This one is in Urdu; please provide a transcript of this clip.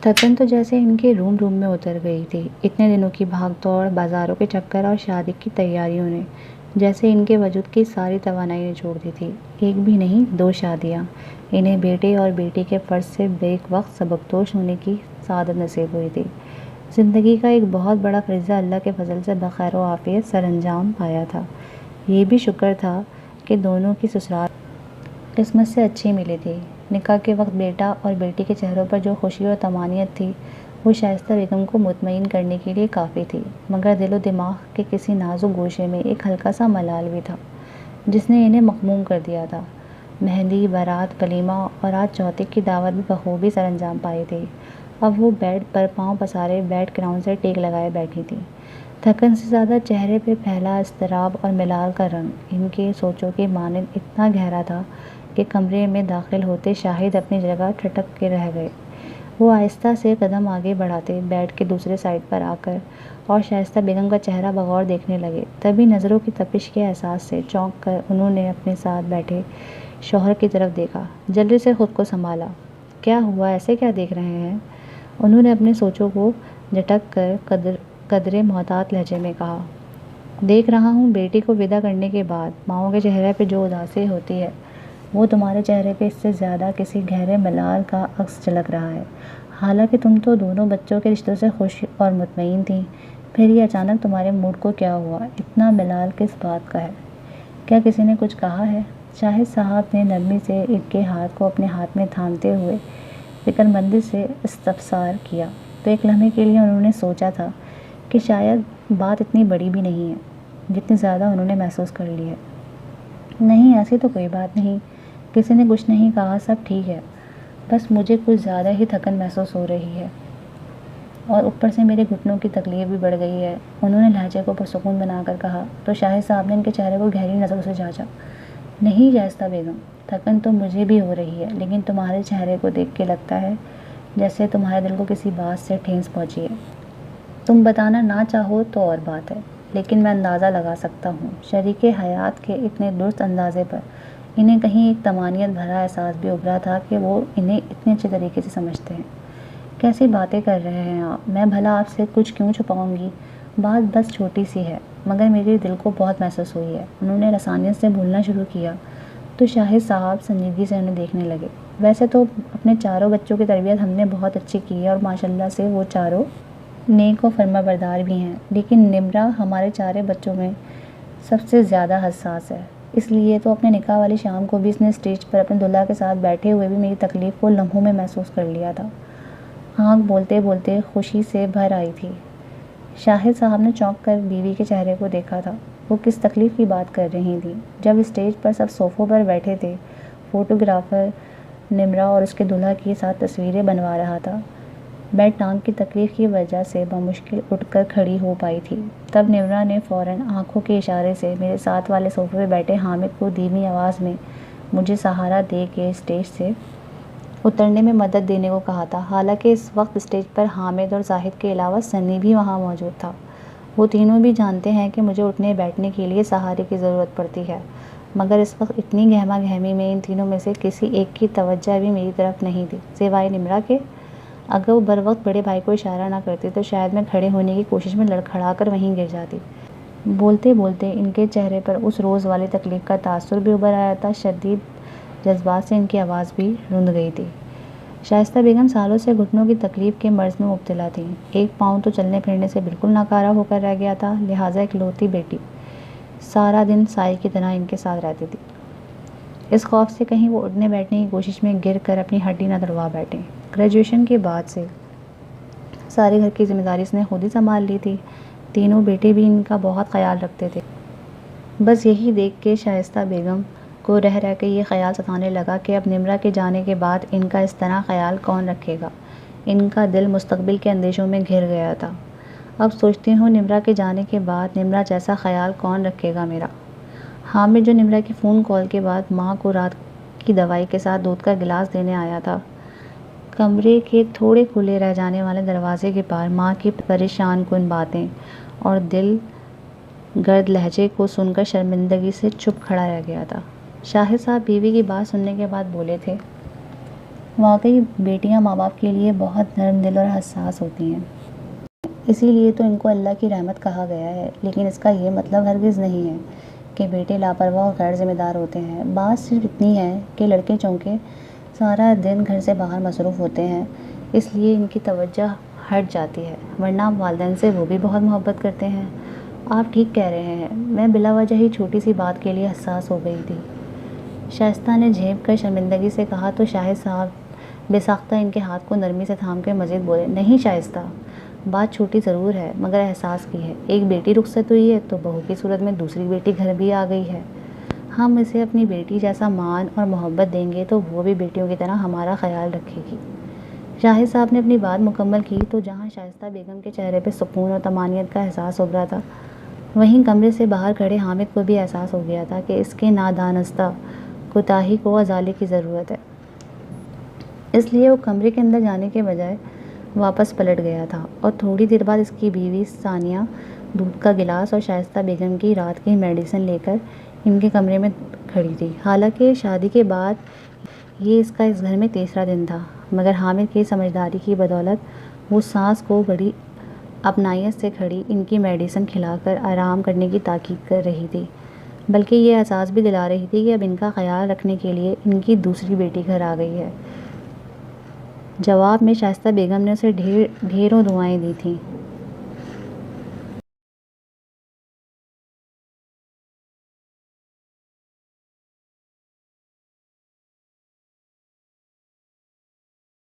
تھکن تو جیسے ان کے روم روم میں اتر گئی تھی۔ اتنے دنوں کی بھاگ دوڑ، بازاروں کے چکر اور شادی کی تیاریوں نے جیسے ان کے وجود کی ساری توانائی نچوڑ دی تھی۔ ایک بھی نہیں، 2 شادیاں۔ انہیں بیٹے اور بیٹی کے فرض سے بیک وقت سبکدوش ہونے کی سعادت نصیب ہوئی تھی۔ زندگی کا ایک بہت بڑا فریضہ اللہ کے فضل سے بخیر و عافیت سر انجام پایا تھا۔ یہ بھی شکر تھا کہ دونوں کی سسرال قسمت سے اچھی ملی تھی۔ نکاح کے وقت بیٹا اور بیٹی کے چہروں پر جو خوشی اور طمانینت تھی وہ شائستہ بیگم کو مطمئن کرنے کے لیے کافی تھی، مگر دل و دماغ کے کسی نازک گوشے میں ایک ہلکا سا ملال بھی تھا جس نے انہیں مغموم کر دیا تھا۔ مہندی، بارات، ولیمہ اور آج چوتھے کی دعوت بھی بخوبی سر انجام پائی تھی۔ اب وہ بیڈ پر پاؤں پسارے بیڈ گراؤنڈ سے ٹیک لگائے بیٹھی تھی۔ تھکن سے زیادہ چہرے پہ پھیلا اضطراب اور ملال کا رنگ ان کے سوچوں کے مانند اتنا گہرا تھا کہ کمرے میں داخل ہوتے شاہد اپنی جگہ ٹھٹک کے رہ گئے۔ وہ آہستہ سے قدم آگے بڑھاتے بیڈ کے دوسرے سائڈ پر آ کر اور شائستہ بیگم کا چہرہ بغور دیکھنے لگے۔ تبھی نظروں کی تپش کے احساس سے چونک کر انہوں نے اپنے ساتھ بیٹھے شوہر کی طرف دیکھا۔ جلدی سے خود کو سنبھالا۔ کیا ہوا؟ ایسے کیا دیکھ رہے ہیں؟ انہوں نے اپنے سوچوں کو جھٹک کر قدرے محتاط لہجے میں کہا۔ دیکھ رہا ہوں بیٹی کو ودا کرنے کے بعد ماؤں کے چہرے پہ جو اداسی ہوتی ہے وہ تمہارے چہرے پہ اس سے زیادہ کسی گہرے ملال کا عکس جھلک رہا ہے۔ حالانکہ تم تو دونوں بچوں کے رشتوں سے خوش اور مطمئن تھیں، پھر یہ اچانک تمہارے موڈ کو کیا ہوا؟ اتنا ملال کس بات کا ہے؟ کیا کسی نے کچھ کہا ہے؟ شاہد صاحب نے نرمی سے ان کے ہاتھ کو اپنے ہاتھ میں تھامتے ہوئے فکر مندی سے استفسار کیا تو ایک لمحے کے لیے انہوں نے سوچا تھا کہ شاید بات اتنی بڑی بھی نہیں ہے جتنی زیادہ انہوں نے محسوس کر لی ہے۔ نہیں، ایسی تو کوئی بات نہیں، کسی نے کچھ نہیں کہا، سب ٹھیک ہے، بس مجھے کچھ زیادہ ہی تھکن محسوس ہو رہی ہے اور اوپر سے میرے گھٹنوں کی تکلیف بھی بڑھ گئی ہے، انہوں نے لہجے کو پرسکون بنا کر کہا تو شاہد صاحب نے ان کے چہرے کو گہری نظروں سے جانچا۔ نہیں شائستہ بیگم، تھکن تو مجھے بھی ہو رہی ہے، لیکن تمہارے چہرے کو دیکھ کے لگتا ہے جیسے تمہارے دل کو کسی بات سے ٹھیس پہنچی ہے۔ تم بتانا نہ چاہو تو اور بات ہے، لیکن میں اندازہ لگا سکتا ہوں شریک حیات کے اتنے درست اندازے پر انہیں کہیں ایک طمانینت بھرا احساس بھی ابھرا تھا کہ وہ انہیں اتنے اچھے طریقے سے سمجھتے ہیں۔ کیسی باتیں کر رہے ہیں آپ؟ میں بھلا آپ سے کچھ کیوں چھپاؤں گی؟ بات بس چھوٹی سی ہے مگر میرے دل کو بہت محسوس ہوئی ہے۔ انہوں نے رسانیت سے بولنا شروع کیا تو شاہد صاحب سنجیدگی سے انہیں دیکھنے لگے۔ ویسے تو اپنے چاروں بچوں کی تربیت ہم نے بہت اچھی کی ہے اور ماشاءاللہ سے وہ چاروں نیک و فرما بردار بھی ہیں، لیکن نمرہ ہمارے چارے بچوں میں سب سے زیادہ حساس ہے۔ اس لیے تو اپنے نکاح والی شام کو بھی اس نے اسٹیج پر اپنے دلہا کے ساتھ بیٹھے ہوئے بھی میری تکلیف کو لمحوں میں محسوس کر لیا تھا۔ آنکھ بولتے بولتے خوشی سے بھر آئی تھی۔ شاہد صاحب نے چونک کر بیوی کے چہرے کو دیکھا تھا۔ وہ کس تکلیف کی بات کر رہی تھیں؟ جب اسٹیج پر سب صوفوں پر بیٹھے تھے، فوٹوگرافر نمرہ اور اس کے دلہا کے ساتھ تصویریں بنوا رہا تھا۔ میں ٹانگ کی تکلیف کی وجہ سے بمشکل اٹھ کر کھڑی ہو پائی تھی۔ تب نمرہ نے فوراً آنکھوں کے اشارے سے میرے ساتھ والے صوفے پہ بیٹھے حامد کو دھیمی آواز میں مجھے سہارا دے کے اسٹیج سے اترنے میں مدد دینے کو کہا تھا۔ حالانکہ اس وقت اسٹیج پر حامد اور زاہد کے علاوہ سنی بھی وہاں موجود تھا۔ وہ تینوں بھی جانتے ہیں کہ مجھے اٹھنے بیٹھنے کے لیے سہارے کی ضرورت پڑتی ہے، مگر اس وقت اتنی گہما گہمی میں ان تینوں میں سے کسی ایک کی توجہ بھی میری طرف نہیں تھی سوائے نمرہ کے۔ اگر وہ بر وقت بڑے بھائی کو اشارہ نہ کرتے تو شاید میں کھڑے ہونے کی کوشش میں لڑکھڑا کر وہیں گر جاتی۔ بولتے بولتے ان کے چہرے پر اس روز والی تکلیف کا تاثر بھی ابھر آیا تھا، شدید جذبات سے ان کی آواز بھی رند گئی تھی۔ شائستہ بیگم سالوں سے گھٹنوں کی تکلیف کے مرض میں مبتلا تھیں۔ ایک پاؤں تو چلنے پھرنے سے بالکل ناکارہ ہو کر رہ گیا تھا، لہٰذا اکلوتی بیٹی سارا دن سائے کی طرح ان کے ساتھ رہتی تھی، اس خوف سے کہیں وہ اٹھنے بیٹھنے کی کوشش میں گر کر اپنی ہڈی نہ توڑوا بیٹھیں۔ گریجویشن کے بعد سے سارے گھر کی ذمہ داری اس نے خود ہی سنبھال لی تھی۔ تینوں بیٹے بھی ان کا بہت خیال رکھتے تھے۔ بس یہی دیکھ کے شائستہ بیگم کو رہ رہ کے یہ خیال ستانے لگا کہ اب نمرہ کے جانے کے بعد ان کا اس طرح خیال کون رکھے گا۔ ان کا دل مستقبل کے اندیشوں میں گھر گیا تھا۔ اب سوچتی ہوں نمرہ کے جانے کے بعد نمرہ جیسا خیال کون رکھے گا میرا۔ حامد جو نمرہ کی فون کال کے بعد ماں کو رات کی دوائی کے ساتھ دودھ کا گلاس دینے آیا تھا، کمرے کے تھوڑے کھلے رہ جانے والے دروازے کے پار ماں کی پریشان کن باتیں اور دل گرد لہجے کو سن کر شرمندگی سے چپ کھڑا رہ گیا تھا۔ شاہد صاحب بیوی کی بات سننے کے بعد بولے تھے، واقعی بیٹیاں ماں باپ کے لیے بہت نرم دل اور حساس ہوتی ہیں، اسی لیے تو ان کو اللہ کی رحمت کہا گیا ہے، لیکن اس کا یہ مطلب ہرگز نہیں ہے کہ بیٹے لاپرواہ اور غیر ذمہ دار ہوتے ہیں۔ بات صرف اتنی ہے کہ لڑکے چونکہ سارا دن گھر سے باہر مصروف ہوتے ہیں، اس لیے ان کی توجہ ہٹ جاتی ہے، ورنہ والدین سے وہ بھی بہت محبت کرتے ہیں۔ آپ ٹھیک کہہ رہے ہیں، میں بلا وجہ ہی چھوٹی سی بات کے لیے حساس ہو گئی تھی۔ شائستہ نے جھینپ کر شرمندگی سے کہا تو شاہد صاحب بے ساختہ ان کے ہاتھ کو نرمی سے تھام کے مزید بولے، نہیں شائستہ، بات چھوٹی ضرور ہے مگر احساس کی ہے۔ ایک بیٹی رخصت ہوئی ہے تو بہو کی صورت میں دوسری بیٹی گھر بھی آ گئی ہے۔ ہم اسے اپنی بیٹی جیسا مان اور محبت دیں گے تو وہ بھی بیٹیوں کی طرح ہمارا خیال رکھے گی۔ شاہد صاحب نے اپنی بات مکمل کی تو جہاں شائستہ بیگم کے چہرے پہ سکون اور طمانینت کا احساس ابھرا تھا، وہیں کمرے سے باہر کھڑے حامد کو بھی احساس ہو گیا تھا کہ اس کے نادانستہ کوتاہی کو ازالے کی ضرورت ہے۔ اس لیے وہ کمرے کے اندر جانے کے بجائے واپس پلٹ گیا تھا اور تھوڑی دیر بعد اس کی بیوی ثانیہ دودھ کا گلاس اور شائستہ بیگم کی رات کی میڈیسن لے کر ان کے کمرے میں کھڑی تھی۔ حالانکہ شادی کے بعد یہ اس کا اس گھر میں تیسرا دن تھا، مگر حامد کی سمجھداری کی بدولت وہ ساس کو بڑی اپنائیت سے کھڑی ان کی میڈیسن کھلا کر آرام کرنے کی تاکید کر رہی تھی، بلکہ یہ احساس بھی دلا رہی تھی کہ اب ان کا خیال رکھنے کے لیے ان کی دوسری بیٹی گھر آ گئی ہے۔ جواب میں شائستہ بیگم نے اسے ڈھیروں دعائیں دی تھیں۔